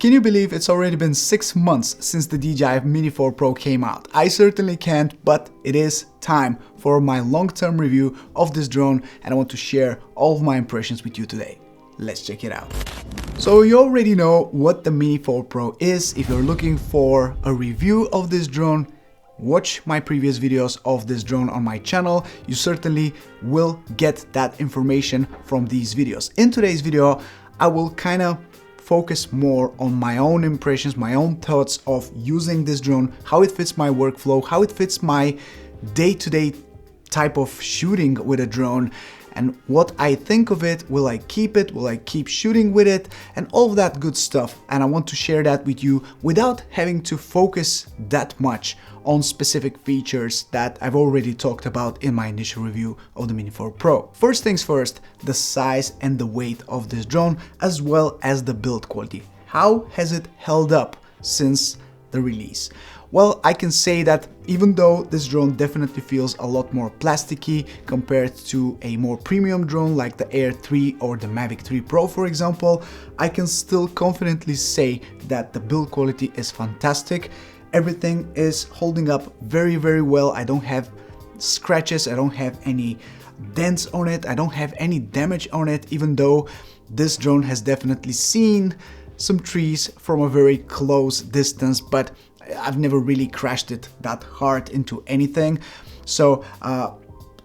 Can you believe it's already been 6 months since the DJI Mini4 Pro came out? I certainly can't, but it is time for my long-term review of this drone, and I want to share all of my impressions with you today. Let's check it out. So you already know what the Mini4 Pro is. If you're looking for a review of this drone, watch my previous videos of this drone on my channel. You certainly will get that information from these videos. In today's video, I will kind of focus more on my own impressions, my own thoughts of using this drone, how it fits my workflow, how it fits my day-to-day type of shooting with a drone, and what I think of it. Will I keep it? Will I keep shooting with it? And all of that good stuff. And I want to share that with you without having to focus that much on specific features that I've already talked about in my initial review of the Mini4 Pro. First things first, the size and the weight of this drone, as well as the build quality. How has it held up since the release? Well, I can say that even though this drone definitely feels a lot more plasticky compared to a more premium drone like the Air 3 or the Mavic 3 Pro, for example, I can still confidently say that the build quality is fantastic. Everything is holding up very, very well. I don't have scratches, I don't have any dents on it, I don't have any damage on it, even though this drone has definitely seen some trees from a very close distance, but I've never really crashed it that hard into anything. So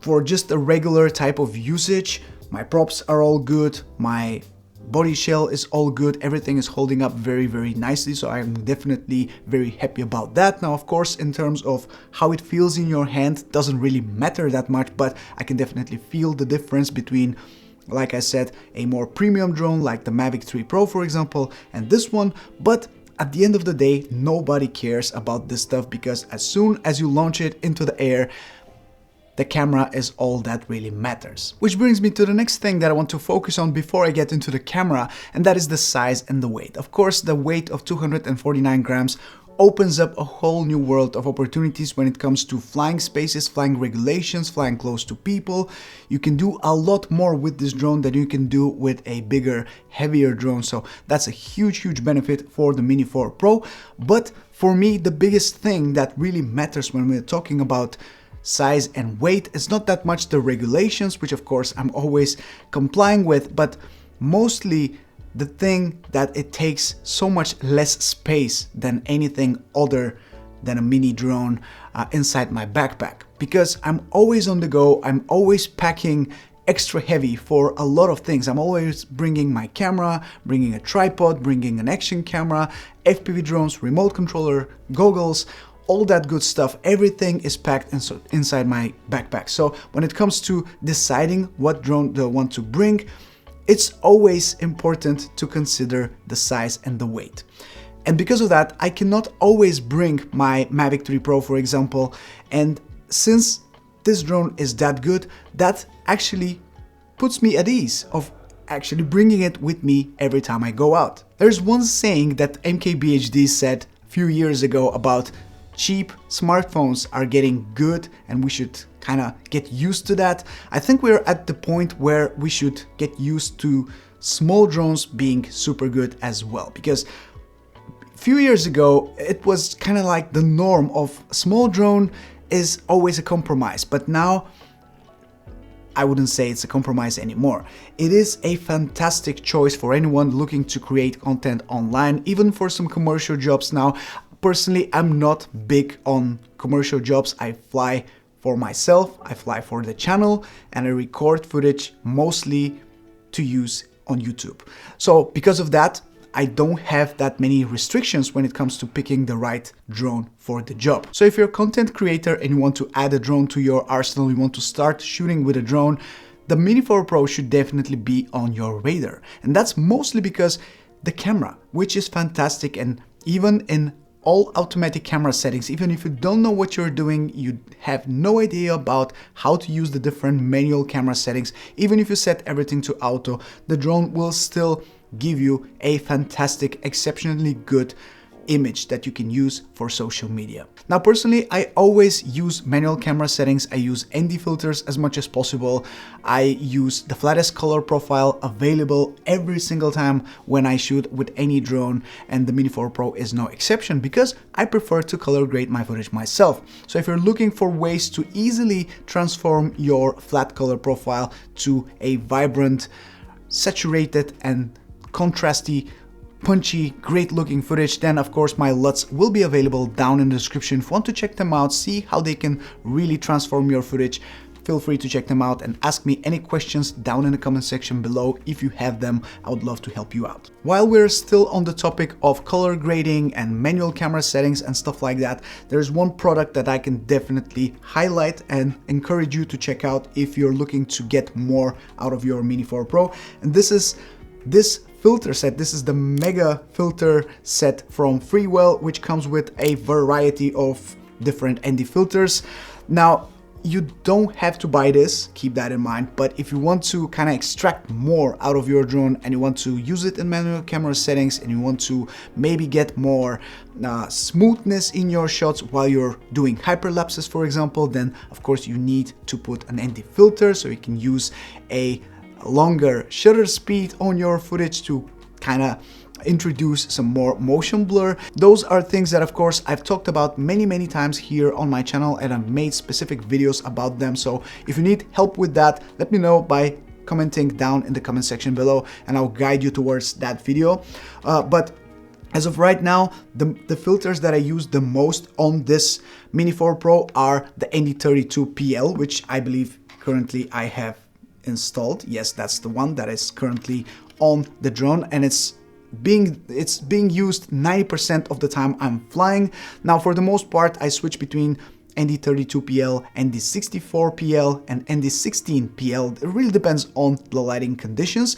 for just a regular type of usage, my props are all good, my body shell is all good, everything is holding up very, very nicely, so I'm definitely very happy about that. Now, of course, in terms of how it feels in your hand, doesn't really matter that much, but I can definitely feel the difference between, like I said, a more premium drone like the Mavic 3 Pro, for example, and this one. But at the end of the day, nobody cares about this stuff, because as soon as you launch it into the air, the camera is all that really matters. Which brings me to the next thing that I want to focus on before I get into the camera, and that is the size and the weight. Of course, the weight of 249 grams opens up a whole new world of opportunities when it comes to flying spaces, flying regulations, flying close to people. You can do a lot more with this drone than you can do with a bigger, heavier drone. So that's a huge benefit for the Mini4 Pro. But for me, the biggest thing that really matters when we're talking about size and weight is not that much the regulations, which of course I'm always complying with, but mostly the thing that it takes so much less space than anything other than a mini drone inside my backpack. Because I'm always on the go, I'm always packing extra heavy for a lot of things. I'm always bringing my camera, bringing a tripod, bringing an action camera, FPV drones, remote controller, goggles, all that good stuff. Everything is packed inside my backpack. So when it comes to deciding what drone do I want to bring, it's always important to consider the size and the weight. And because of that, I cannot always bring my Mavic 3 Pro, for example, and since this drone is that good, that actually puts me at ease of actually bringing it with me every time I go out. There's one saying that MKBHD said a few years ago about cheap smartphones are getting good and we should kind of get used to that. I think we're at the point where we should get used to small drones being super good as well, because a few years ago it was kind of like the norm of a small drone is always a compromise, but now I wouldn't say it's a compromise anymore. It is a fantastic choice for anyone looking to create content online, even for some commercial jobs now. Personally, I'm not big on commercial jobs. I fly for myself, I fly for the channel, and I record footage mostly to use on YouTube. So because of that, I don't have that many restrictions when it comes to picking the right drone for the job. So if you're a content creator and you want to add a drone to your arsenal, you want to start shooting with a drone, the Mini4 Pro should definitely be on your radar. And that's mostly because the camera, which is fantastic, and even in all automatic camera settings, even if you don't know what you're doing, you have no idea about how to use the different manual camera settings, even if you set everything to auto, the drone will still give you a fantastic, exceptionally good image that you can use for social media. Now personally, I always use manual camera settings. I use ND filters as much as possible. I use the flattest color profile available every single time when I shoot with any drone, and the Mini4 Pro is no exception because I prefer to color grade my footage myself. So if you're looking for ways to easily transform your flat color profile to a vibrant, saturated and contrasty, punchy, great looking footage, then of course my LUTs will be available down in the description. If you want to check them out, see how they can really transform your footage, feel free to check them out and ask me any questions down in the comment section below. If you have them, I would love to help you out. While we're still on the topic of color grading and manual camera settings and stuff like that, there's one product that I can definitely highlight and encourage you to check out if you're looking to get more out of your Mini4 Pro, and this is this filter set. This is the mega filter set from Freewell, which comes with a variety of different ND filters. Now, you don't have to buy this, keep that in mind, but if you want to kind of extract more out of your drone and you want to use it in manual camera settings and you want to maybe get more smoothness in your shots while you're doing hyperlapses, for example, then of course you need to put an ND filter so you can use a longer shutter speed on your footage to kind of introduce some more motion blur. Those are things that of course I've talked about many times here on my channel, and I've made specific videos about them. So if you need help with that, let me know by commenting down in the comment section below and I'll guide you towards that video. But as of right now, the filters that I use the most on this Mini4 Pro are the ND32 PL, which I believe currently I have installed. Yes, that's the one that is currently on the drone, and it's being used 90% of the time I'm flying. Now for the most part I switch between ND32 PL, ND64 PL and ND16 PL. It really depends on the lighting conditions,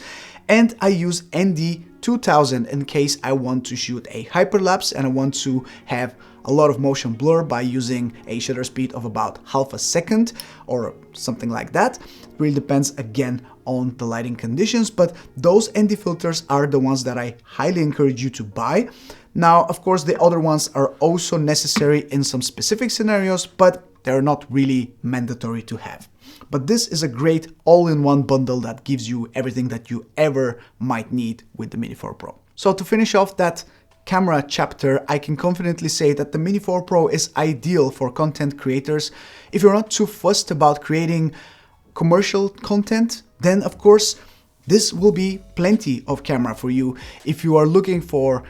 and I use ND2000 in case I want to shoot a hyperlapse and I want to have a lot of motion blur by using a shutter speed of about half a second or something like that. It really depends again on the lighting conditions, but those ND filters are the ones that I highly encourage you to buy. Now, of course, the other ones are also necessary in some specific scenarios, but they're not really mandatory to have. But this is a great all-in-one bundle that gives you everything that you ever might need with the Mini4 Pro. So to finish off that camera chapter, I can confidently say that the Mini4 Pro is ideal for content creators. If you're not too fussed about creating commercial content, then of course this will be plenty of camera for you. If you are looking for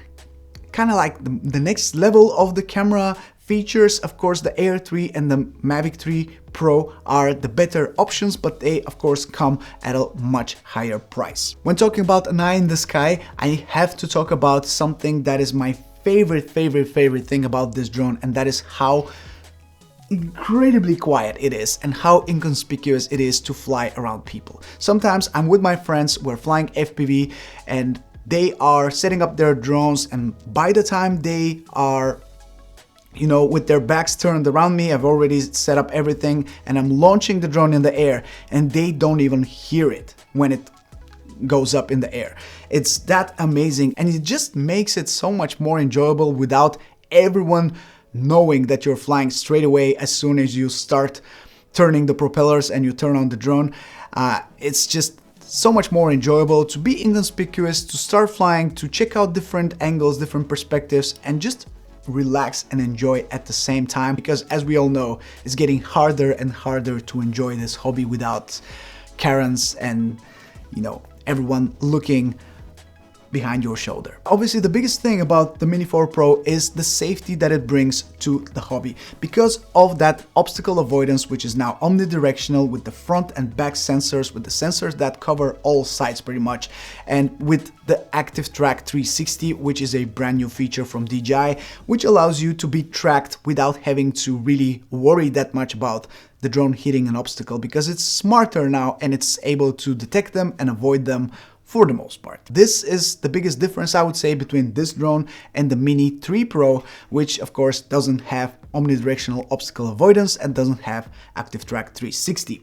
kind of like the next level of the camera features, of course the Air 3 and the Mavic 3 Pro are the better options, but they of course come at a much higher price. When talking about an eye in the sky, I have to talk about something that is my favorite thing about this drone, and that is how incredibly quiet it is and how inconspicuous it is to fly around people. Sometimes I'm with my friends, we're flying FPV and they are setting up their drones, and by the time they are with their backs turned around me, I've already set up everything and I'm launching the drone in the air and they don't even hear it when it goes up in the air. It's that amazing, and it just makes it so much more enjoyable without everyone knowing that you're flying straight away as soon as you start turning the propellers and you turn on the drone. It's just so much more enjoyable to be inconspicuous, to start flying, to check out different angles, different perspectives, and just relax and enjoy at the same time, because as we all know, it's getting harder and harder to enjoy this hobby without Karens and everyone looking behind your shoulder. Obviously, the biggest thing about the Mini4 Pro is the safety that it brings to the hobby. Because of that obstacle avoidance, which is now omnidirectional with the front and back sensors, with the sensors that cover all sides pretty much, and with the Active Track 360, which is a brand new feature from DJI, which allows you to be tracked without having to really worry that much about the drone hitting an obstacle, because it's smarter now and it's able to detect them and avoid them for the most part. This is the biggest difference, I would say, between this drone and the Mini3 Pro, which of course doesn't have omnidirectional obstacle avoidance and doesn't have Active Track 360.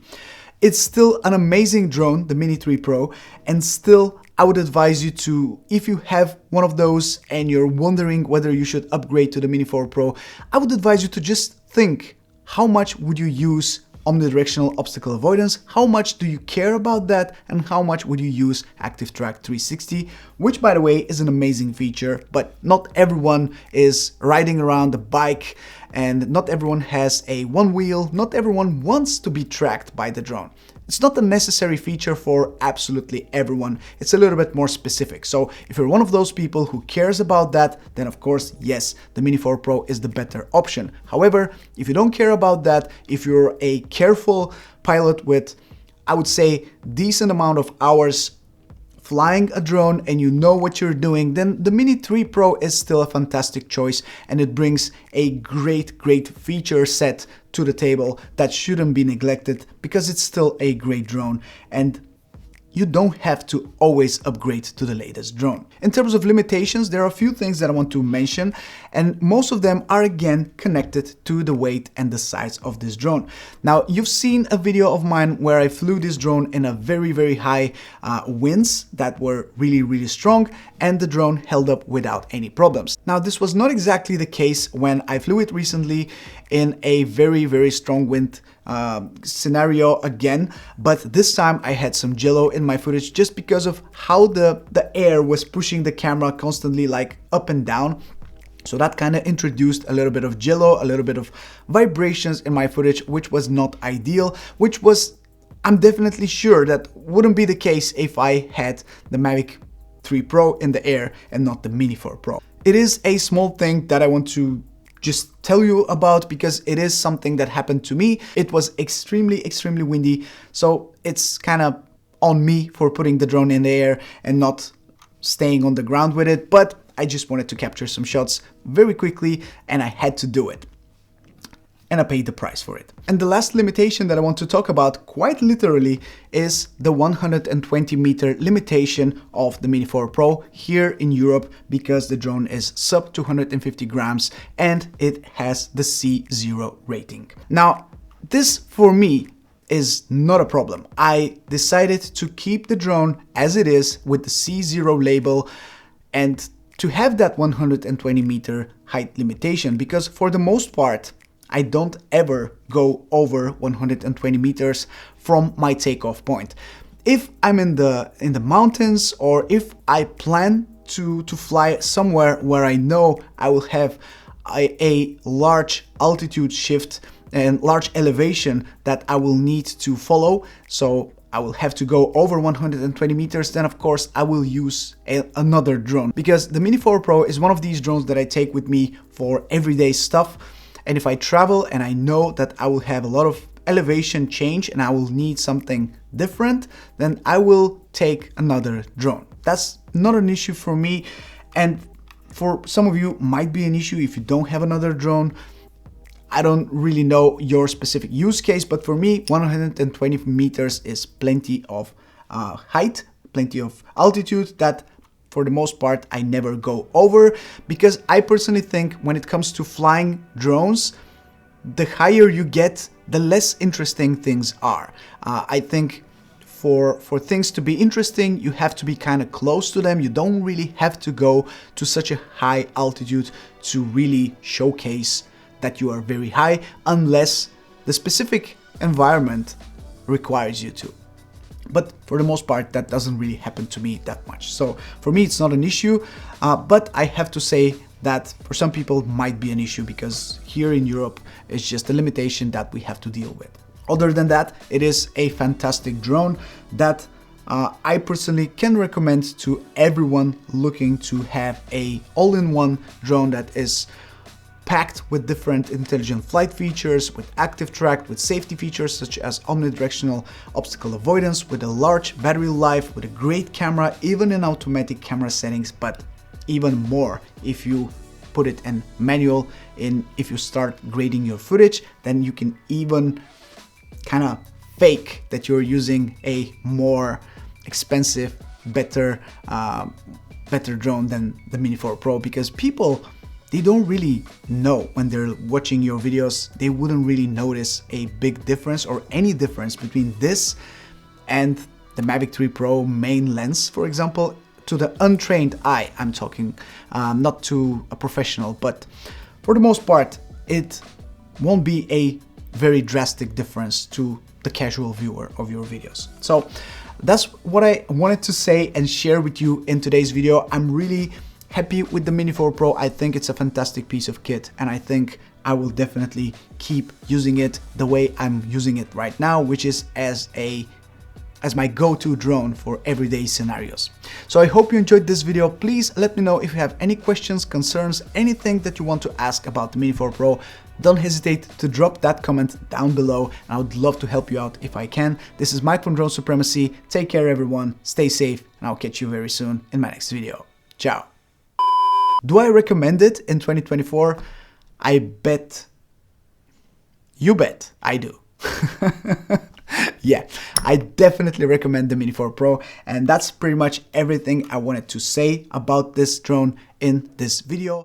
It's still an amazing drone, the Mini3 Pro, and still I would advise you to, if you have one of those and you're wondering whether you should upgrade to the Mini4 Pro, I would advise you to just think, how much would you use omnidirectional obstacle avoidance, how much do you care about that, and how much would you use Active Track 360, which by the way is an amazing feature, but not everyone is riding around a bike and not everyone has a one wheel, not everyone wants to be tracked by the drone. It's not a necessary feature for absolutely everyone. It's a little bit more specific. So if you're one of those people who cares about that, then of course, yes, the Mini4 Pro is the better option. However, if you don't care about that, if you're a careful pilot with, I would say, decent amount of hours flying a drone and you know what you're doing, then the Mini3 Pro is still a fantastic choice, and it brings a great feature set to the table that shouldn't be neglected because it's still a great drone and you don't have to always upgrade to the latest drone. In terms of limitations, there are a few things that I want to mention, and most of them are again connected to the weight and the size of this drone. Now, you've seen a video of mine where I flew this drone in a very high winds that were really strong, and the drone held up without any problems. Now, this was not exactly the case when I flew it recently in a very strong wind scenario again, but this time I had some jello in my footage just because of how the air was pushing the camera constantly, like up and down. So that kind of introduced a little bit of jello, a little bit of vibrations in my footage, which was not ideal, which was, I'm definitely sure that wouldn't be the case if I had the Mavic 3 Pro in the air and not the Mini4 Pro. It is a small thing that I want to just tell you about because it is something that happened to me. It was extremely windy, so it's kind of on me for putting the drone in the air and not staying on the ground with it, but I just wanted to capture some shots very quickly and I had to do it. And I paid the price for it. And the last limitation that I want to talk about quite literally is the 120 meter limitation of the Mini4 Pro here in Europe, because the drone is sub 250 grams and it has the C0 rating. Now, this for me is not a problem. I decided to keep the drone as it is with the C0 label and to have that 120 meter height limitation, because for the most part, I don't ever go over 120 meters from my takeoff point. If I'm in the mountains, or if I plan to fly somewhere where I know I will have a large altitude shift and large elevation that I will need to follow, so I will have to go over 120 meters, then of course I will use another drone, because the Mini4 Pro is one of these drones that I take with me for everyday stuff. And if I travel and I know that I will have a lot of elevation change and I will need something different, then I will take another drone. That's not an issue for me, and for some of you might be an issue if you don't have another drone. I don't really know your specific use case, but for me 120 meters is plenty of height, plenty of altitude that for the most part I never go over, because I personally think when it comes to flying drones, the higher you get, the less interesting things are. I think for things to be interesting, you have to be kind of close to them. You don't really have to go to such a high altitude to really showcase that you are very high, unless the specific environment requires you to. But for the most part, that doesn't really happen to me that much. So for me, it's not an issue, but I have to say that for some people it might be an issue, because here in Europe, it's just a limitation that we have to deal with. Other than that, it is a fantastic drone that I personally can recommend to everyone looking to have a all-in-one drone that is packed with different intelligent flight features, with active track, with safety features such as omnidirectional obstacle avoidance, with a large battery life, with a great camera, even in automatic camera settings, but even more if you put it in manual. If you start grading your footage, then you can even kind of fake that you're using a more expensive, better drone than the Mini4 Pro, because people, they don't really know when they're watching your videos. They wouldn't really notice a big difference or any difference between this and the Mavic 3 Pro main lens, for example, to the untrained eye, I'm talking, not to a professional, but for the most part, it won't be a very drastic difference to the casual viewer of your videos. So that's what I wanted to say and share with you in today's video. I'm really happy with the Mini4 Pro. I think it's a fantastic piece of kit, and I think I will definitely keep using it the way I'm using it right now, which is as my go-to drone for everyday scenarios. So I hope you enjoyed this video. Please let me know if you have any questions, concerns, anything that you want to ask about the Mini4 Pro. Don't hesitate to drop that comment down below, and I would love to help you out if I can. This is Mike from Drone Supremacy. Take care everyone, stay safe, and I'll catch you very soon in my next video. Ciao. Do I recommend it in 2024? I bet. You bet I do. Yeah, I definitely recommend the Mini4 Pro, and that's pretty much everything I wanted to say about this drone in this video.